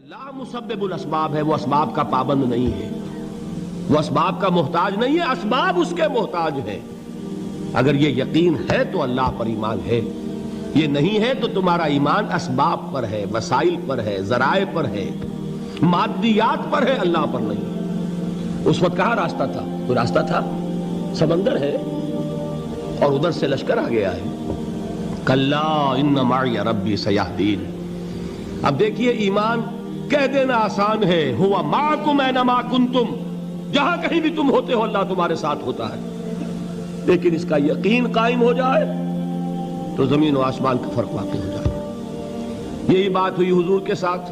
لا مسبب الاسباب ہے، وہ اسباب کا پابند نہیں ہے، وہ اسباب کا محتاج نہیں ہے، اسباب اس کے محتاج ہے۔ اگر یہ یقین ہے تو اللہ پر ایمان ہے، یہ نہیں ہے تو تمہارا ایمان اسباب پر ہے، وسائل پر ہے، ذرائع پر ہے، مادیات پر ہے، اللہ پر نہیں۔ اس وقت کہاں راستہ تھا؟ کوئی راستہ تھا؟ سمندر ہے اور ادھر سے لشکر آ گیا ہے۔ کلا ان معی ربی سیہدین۔ اب دیکھیے ایمان کہہ دینا آسان ہے، ہوا معکم اینما کنتم، جہاں کہیں بھی تم ہوتے ہو اللہ تمہارے ساتھ ہوتا ہے، لیکن اس کا یقین قائم ہو جائے تو زمین و آسمان کا فرق واقع ہو جائے۔ یہی بات ہوئی حضور کے ساتھ۔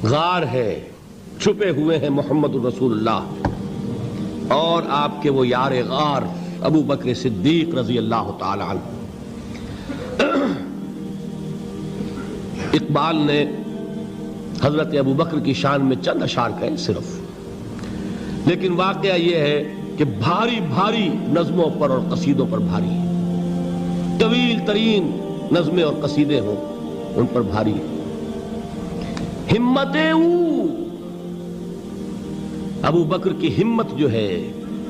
غار ہے، چھپے ہوئے ہیں محمد الرسول اللہ اور آپ کے وہ یار غار ابو بکر صدیق رضی اللہ تعالی عنہ۔ اقبال نے حضرت ابو بکر کی شان میں چند اشعار کہے صرف، لیکن واقعہ یہ ہے کہ بھاری بھاری نظموں پر اور قصیدوں پر بھاری ہے، طویل ترین نظمیں اور قصیدے ہوں ان پر بھاری ہے۔ ہمتیں ابو بکر کی ہمت جو ہے،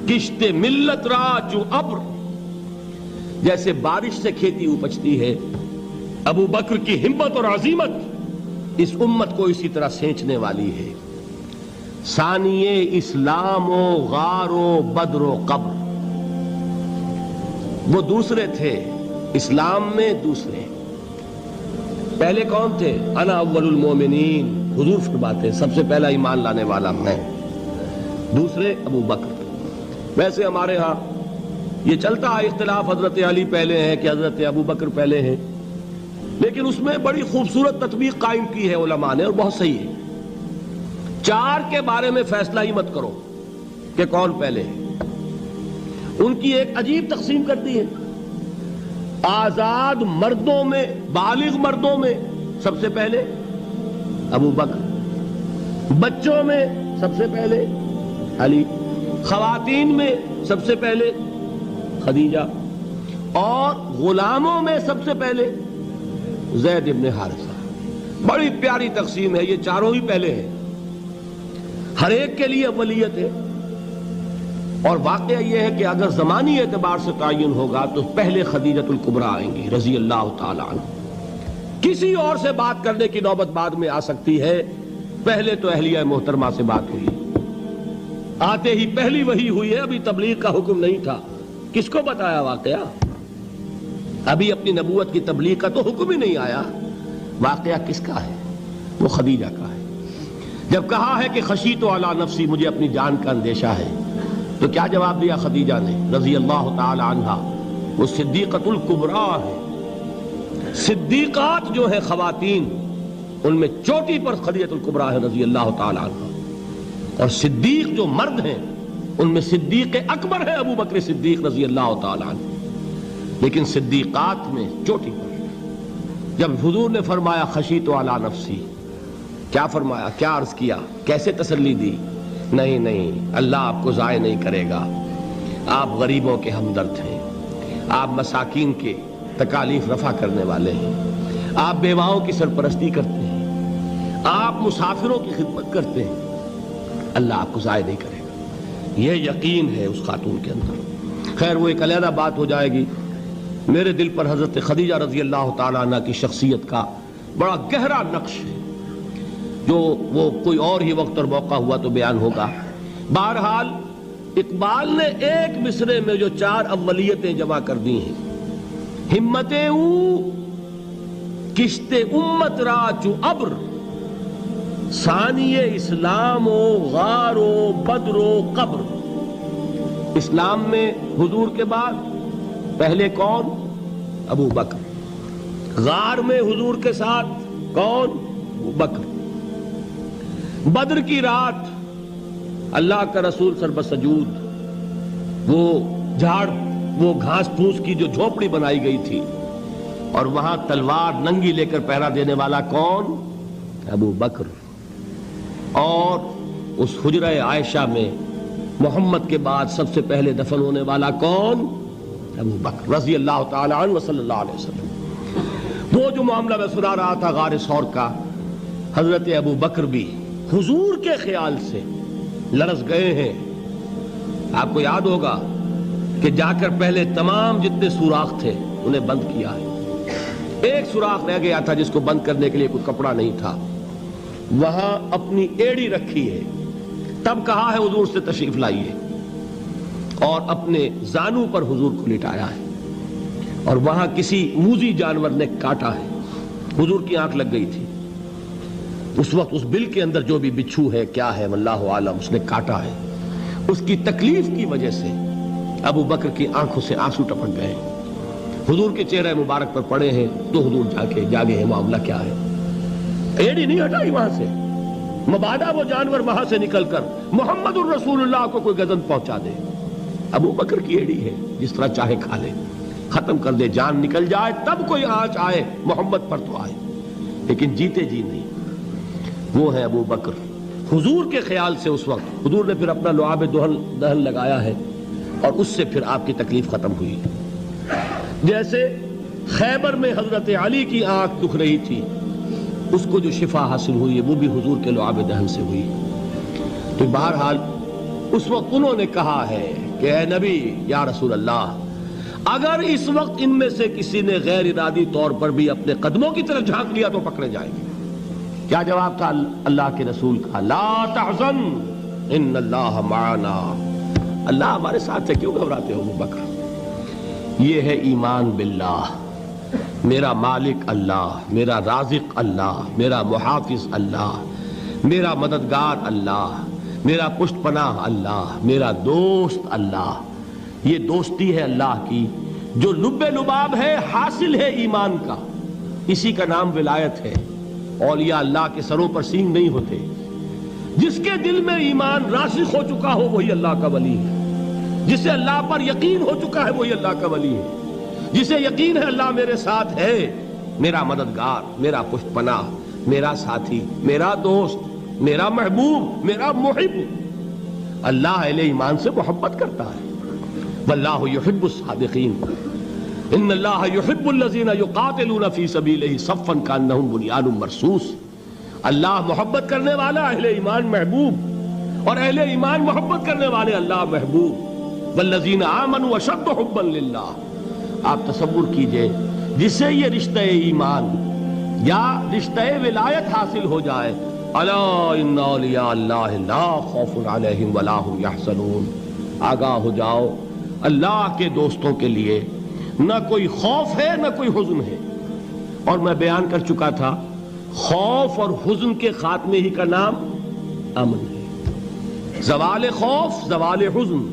کشت ملت را جو ابر، جیسے بارش سے کھیتی اپجتی ہے، ابو بکر کی ہمت اور عزیمت اس امت کو اسی طرح سینچنے والی ہے۔ ثانیے اسلام و غار و بدر و قبر، وہ دوسرے تھے اسلام میں، دوسرے پہلے کون تھے؟ انا اول المومنین، حضور فرماتے سب سے پہلا ایمان لانے والا میں، دوسرے ابو بکر۔ ویسے ہمارے ہاں یہ چلتا ہے اختلاف، حضرت علی پہلے ہیں کہ حضرت ابو بکر پہلے ہیں، لیکن اس میں بڑی خوبصورت تطبیق قائم کی ہے علماء نے اور بہت صحیح ہے۔ چار کے بارے میں فیصلہ ہی مت کرو کہ کون پہلے ہے، ان کی ایک عجیب تقسیم کر دی ہے۔ آزاد مردوں میں، بالغ مردوں میں سب سے پہلے ابو بکر، بچوں میں سب سے پہلے علی، خواتین میں سب سے پہلے خدیجہ، اور غلاموں میں سب سے پہلے زید ابن حارثہ۔ بڑی پیاری تقسیم ہے، یہ چاروں ہی پہلے ہیں، ہر ایک کے لیے اولیت ہے۔ اور واقعہ یہ ہے کہ اگر زمانی اعتبار سے تعین ہوگا تو پہلے خدیجۃ الکبریٰ آئیں گی رضی اللہ تعالی عنہ، کسی اور سے بات کرنے کی نوبت بعد میں آ سکتی ہے، پہلے تو اہلیہ محترمہ سے بات ہوئی، آتے ہی پہلی وحی ہوئی ہے، ابھی تبلیغ کا حکم نہیں تھا۔ کس کو بتایا واقعہ؟ ابھی اپنی نبوت کی تبلیغ کا تو حکم ہی نہیں آیا۔ واقعہ کس کا ہے؟ وہ خدیجہ کا ہے۔ جب کہا ہے کہ خشیت علی نفسی، مجھے اپنی جان کا اندیشہ ہے، تو کیا جواب دیا خدیجہ نے رضی اللہ تعالی عنہا؟ وہ صدیقۃ الکبریٰ ہے۔ صدیقات جو ہے خواتین، ان میں چوٹی پر خدیجۃ الکبریٰ ہے رضی اللہ تعالی عنہا، اور صدیق جو مرد ہیں ان میں صدیق اکبر ہے ابو بکر صدیق رضی اللہ تعالی عنہ، لیکن صدیقات میں چوٹی پر۔ جب حضور نے فرمایا خشیت علی نفسی، کیا فرمایا؟ کیا عرض کیا؟ کیسے تسلی دی؟ نہیں نہیں، اللہ آپ کو ضائع نہیں کرے گا، آپ غریبوں کے ہمدرد ہیں، آپ مساکین کے تکالیف رفع کرنے والے ہیں، آپ بیواؤں کی سرپرستی کرتے ہیں، آپ مسافروں کی خدمت کرتے ہیں، اللہ آپ کو ضائع نہیں کرے گا۔ یہ یقین ہے اس خاتون کے اندر۔ خیر وہ ایک علیحدہ بات ہو جائے گی۔ میرے دل پر حضرت خدیجہ رضی اللہ تعالیٰ عنہ کی شخصیت کا بڑا گہرا نقش ہے، جو وہ کوئی اور ہی وقت اور موقع ہوا تو بیان ہوگا۔ بہرحال اقبال نے ایک مصرے میں جو چار اولیتیں جمع کر دی ہیں، ہمتیں کشت امت را چو ابر، ثانیے اسلام و غار و بدر و قبر۔ اسلام میں حضور کے بعد پہلے کون؟ ابو بکر۔ غار میں حضور کے ساتھ کون؟ ابو بکر۔ بدر کی رات اللہ کا رسول سربسجود، وہ جھاڑ، وہ گھاس پھوس کی جو جھوپڑی بنائی گئی تھی، اور وہاں تلوار ننگی لے کر پہرا دینے والا کون؟ ابو بکر۔ اور اس حجرہ عائشہ میں محمد کے بعد سب سے پہلے دفن ہونے والا کون؟ ابو بکر رضی اللہ تعالی عنہ صلی اللہ علیہ وسلم۔ وہ جو معاملہ میں سنا رہا تھا غار ثور کا، حضرت ابو بکر بھی حضور کے خیال سے لرز گئے ہیں. آپ کو یاد ہوگا کہ جا کر پہلے تمام جتنے سوراخ تھے انہیں بند کیا ہے. ایک سوراخ رہ گیا تھا جس کو بند کرنے کے لیے کوئی کپڑا نہیں تھا. وہاں اپنی ایڑی رکھی ہے. تب کہا ہے حضور سے تشریف لائیے, اور اپنے زانو پر حضور کو لٹایا ہے. اور وہاں کسی موذی جانور نے کاٹا ہے. حضور کی آنکھ لگ گئی تھی. اس وقت اس بل کے اندر جو بھی بچھو ہے کیا ہے واللہ عالم, اس نے کاٹا ہے. اس کی تکلیف کی وجہ سے ابو بکر کی آنکھوں سے آنسو ٹپک گئے. حضور کے چہرے مبارک پر پڑے ہیں تو حضور جاگے ہیں معاملہ کیا ہے. ایڑی نہیں ہٹائی وہاں سے, مبادا وہ جانور وہاں سے نکل کر محمد الرسول اللہ کو کوئی گزن پہنچا دے. ابو بکر کی ایڑی ہے, جس طرح چاہے کھا لے, ختم کر دے, جان نکل جائے تب کوئی آنچ آئے محمد پر تو آئے, لیکن جیتے جی نہیں. وہ ہے ابو بکر. حضور کے خیال سے اس وقت حضور نے پھر اپنا لعاب دہن لگایا ہے, اور اس سے پھر آپ کی تکلیف ختم ہوئی. جیسے خیبر میں حضرت علی کی آنکھ دکھ رہی تھی, اس کو جو شفا حاصل ہوئی ہے وہ بھی حضور کے لعاب دہن سے ہوئی. تو بہرحال اس وقت انہوں نے کہا ہے کہ اے نبی یا رسول اللہ, اگر اس وقت ان میں سے کسی نے غیر ارادی طور پر بھی اپنے قدموں کی طرف جھانک لیا تو پکڑے جائیں گے. کیا جواب تھا اللہ کے رسول کا؟ لا تحزن ان اللہ معنا, اللہ ہمارے ساتھ ہے, کیوں گھبراتے ہو ابو بکر. یہ ہے ایمان باللہ, میرا مالک اللہ, میرا رازق اللہ, میرا محافظ اللہ, میرا مددگار اللہ, میرا پشت پناہ اللہ, میرا دوست اللہ. یہ دوستی ہے اللہ کی جو لب لباب ہے, حاصل ہے ایمان کا. اسی کا نام ولایت ہے. اولیاء اللہ کے سروں پر سینگ نہیں ہوتے. جس کے دل میں ایمان راسخ ہو چکا ہو وہی اللہ کا ولی ہے. جسے اللہ پر یقین ہو چکا ہے وہی اللہ کا ولی ہے. جسے یقین ہے اللہ میرے ساتھ ہے, میرا مددگار, میرا پشت پناہ, میرا ساتھی, میرا دوست, میرا محبوب, میرا محب. اللہ اہل ایمان سے محبت کرتا ہے. واللہ یحب الصادقین, ان اللہ یحب الذین یقاتلون فی سبیلہ صفا کانہم بنیان مرصوص. اللہ محبت کرنے والا, اہل ایمان محبوب, اور اہل ایمان محبت کرنے والے اللہ محبوب. والذین آمنوا اشد حبا للہ. آپ تصور کیجئے جسے یہ رشتہ ایمان یا رشتہ ولایت حاصل ہو جائے, الا ان اولیاء اللہ لا خوف علیہم ولا هم یحزنون. آگاہ ہو جاؤ, اللہ کے دوستوں کے لیے نہ کوئی خوف ہے نہ کوئی حزن ہے. اور میں بیان کر چکا تھا, خوف اور حزن کے خاتمے ہی کا نام امن ہے. زوال خوف, زوال حزن.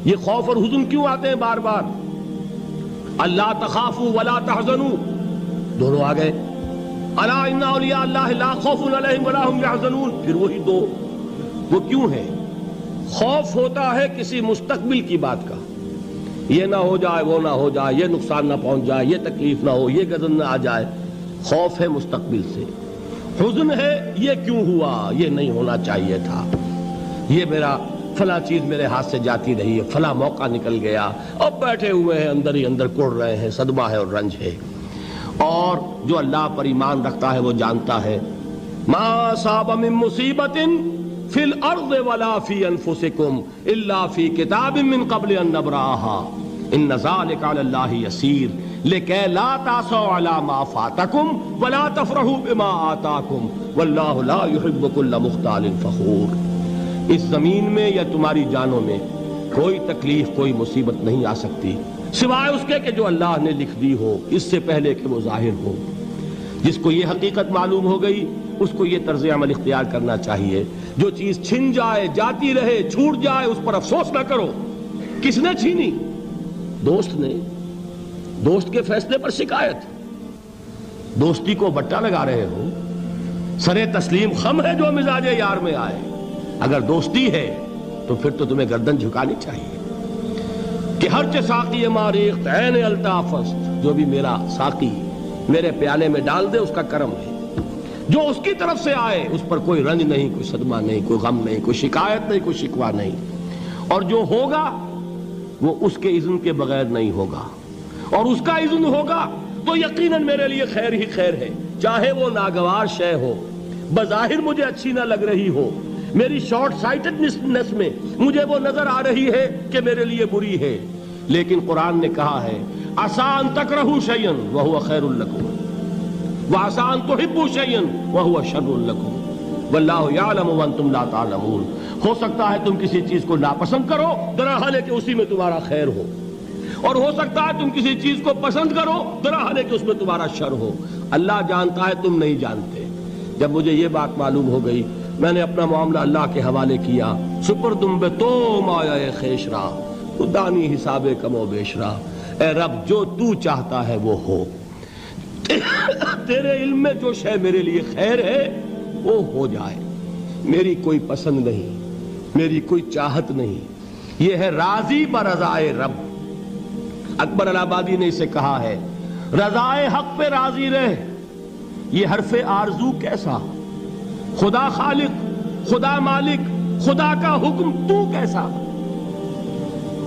یہ خوف اور حزن کیوں آتے ہیں بار بار؟ اللہ تخافوا ولا تحزنوا, دونوں آ گئے. الا ان اولیاء اللہ لا خوف علیہم ولا هم یحزنون, پھر وہی دو. وہ کیوں ہے؟ خوف ہوتا ہے کسی مستقبل کی بات کا, یہ نہ ہو جائے, وہ نہ ہو جائے, یہ نقصان نہ پہنچ جائے, یہ تکلیف نہ ہو, یہ غضب نہ آ جائے. خوف ہے مستقبل سے. حزن ہے یہ کیوں ہوا, یہ نہیں ہونا چاہیے تھا, یہ میرا فلاں چیز میرے ہاتھ سے جاتی رہی ہے, فلاں موقع نکل گیا, اب بیٹھے ہوئے ہیں اندر ہی اندر کڑ رہے ہیں, صدمہ ہے اور رنج ہے. اور جو اللہ پر ایمان رکھتا ہے وہ جانتا ہے ما اصاب من مصیبت فی الارض ولا فی انفسکم الا فی کتاب من قبل ان نبرأها ان ذلک علی اللہ یسیر لکی لا تعصوا علی ما فاتکم ولا تفرحوا بما آتاکم واللہ لا يحب كل مختال فخور. اس زمین میں یا تمہاری جانوں میں کوئی تکلیف, کوئی مصیبت نہیں آ سکتی سوائے اس کے کہ جو اللہ نے لکھ دی ہو, اس سے پہلے کہ وہ ظاہر ہو. جس کو یہ حقیقت معلوم ہو گئی اس کو یہ طرز عمل اختیار کرنا چاہیے. جو چیز چھن جائے, جاتی رہے, چھوٹ جائے, اس پر افسوس نہ کرو. کس نے چھینی؟ دوست نے. دوست کے فیصلے پر شکایت. دوستی کو بٹا لگا رہے ہو, سرے تسلیم خم ہے جو مزاج یار میں آئے. اگر دوستی ہے تو پھر تو تمہیں گردن جھکانی چاہیے کہ ہر چہ ساقی ماریخت عین الطافست, جو بھی میرا ساقی میرے پیالے میں ڈال دے اس کا کرم ہے. جو اس کی طرف سے آئے اس پر کوئی رنج نہیں, کوئی صدمہ نہیں, کوئی غم نہیں, کوئی شکایت نہیں, کوئی شکوہ نہیں. اور جو ہوگا وہ اس کے اذن کے بغیر نہیں ہوگا, اور اس کا اذن ہوگا تو یقیناً میرے لیے خیر ہی خیر ہے, چاہے وہ ناگوار شے ہو, بظاہر مجھے اچھی نہ لگ رہی ہو، میری شارٹ سائٹڈنس میں مجھے وہ نظر آ رہی ہے کہ میرے لیے بری ہے، لیکن قرآن نے کہا ہے عسیٰ ان تکرہوا شیئا وہو خیر لکم وعسیٰ ان تحبوا شیئا وہو شر لکم واللہ یعلم وانتم لا تعلمون۔ ہو سکتا ہے تم کسی چیز کو ناپسند کرو، درحال ہے کہ اسی میں تمہارا خیر ہو، اور ہو سکتا ہے تم کسی چیز کو پسند کرو، درحال ہے کہ اس میں تمہارا شر ہو۔ اللہ جانتا ہے، تم نہیں جانتے۔ جب مجھے یہ بات معلوم ہو گئی، میں نے اپنا معاملہ اللہ کے حوالے کیا۔ سپردم بے تو مایا خیش را خدانی حساب کم و بیش را، اے رب جو تو چاہتا ہے وہ ہو، تیرے علم میں جو شے میرے لیے خیر ہے وہ ہو جائے، میری کوئی پسند نہیں، میری کوئی چاہت نہیں، یہ ہے راضی برضائے رب۔ اکبر الہٰبادی نے اسے کہا ہے رضائے حق پہ راضی رہ، یہ حرف آرزو کیسا، خدا خالق، خدا مالک، خدا کا حکم تو کیسا۔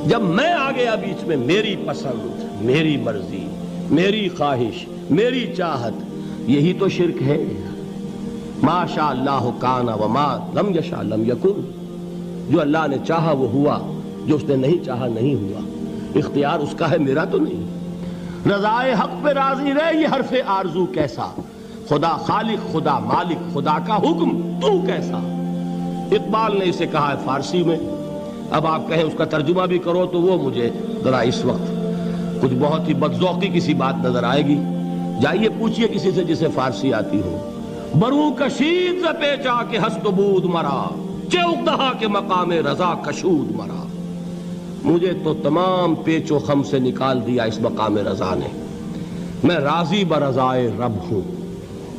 جب میں آ گیا بیچ میں، میری پسند، میری مرضی، میری خواہش، میری چاہت، یہی تو شرک ہے۔ ما شاء اللہ کان وما لم یشاء لم یکن، جو اللہ نے چاہا وہ ہوا، جو اس نے نہیں چاہا نہیں ہوا، اختیار اس کا ہے، میرا تو نہیں۔ رضائے حق پہ راضی رہ، یہ حرف آرزو کیسا، خدا خالق، خدا مالک، خدا کا حکم تو کیسا۔ اقبال نے اسے کہا ہے فارسی میں، اب آپ کہیں اس کا ترجمہ بھی کرو تو وہ مجھے ذرا اس وقت کچھ بہت ہی بدذوقی کسی بات نظر آئے گی۔ جائیے پوچھئے کسی سے جسے فارسی آتی ہو، برو کشید ز پیچا کے ہست بود مرا، چے اقدہا کے مقام رضا کشود مرا۔ مجھے تو تمام پیچ و خم سے نکال دیا اس مقام رضا نے، میں راضی برضائے رب ہوں،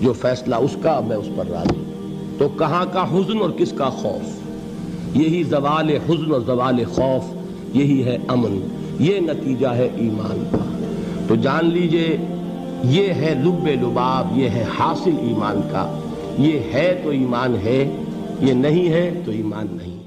جو فیصلہ اس کا میں اس پر راضی ہوں۔ تو کہاں کا حزن اور کس کا خوف، یہی زوال حزن اور زوال خوف، یہی ہے امن، یہ نتیجہ ہے ایمان کا۔ تو جان لیجئے یہ ہے لب لباب، یہ ہے حاصل ایمان کا، یہ ہے تو ایمان ہے، یہ نہیں ہے تو ایمان نہیں۔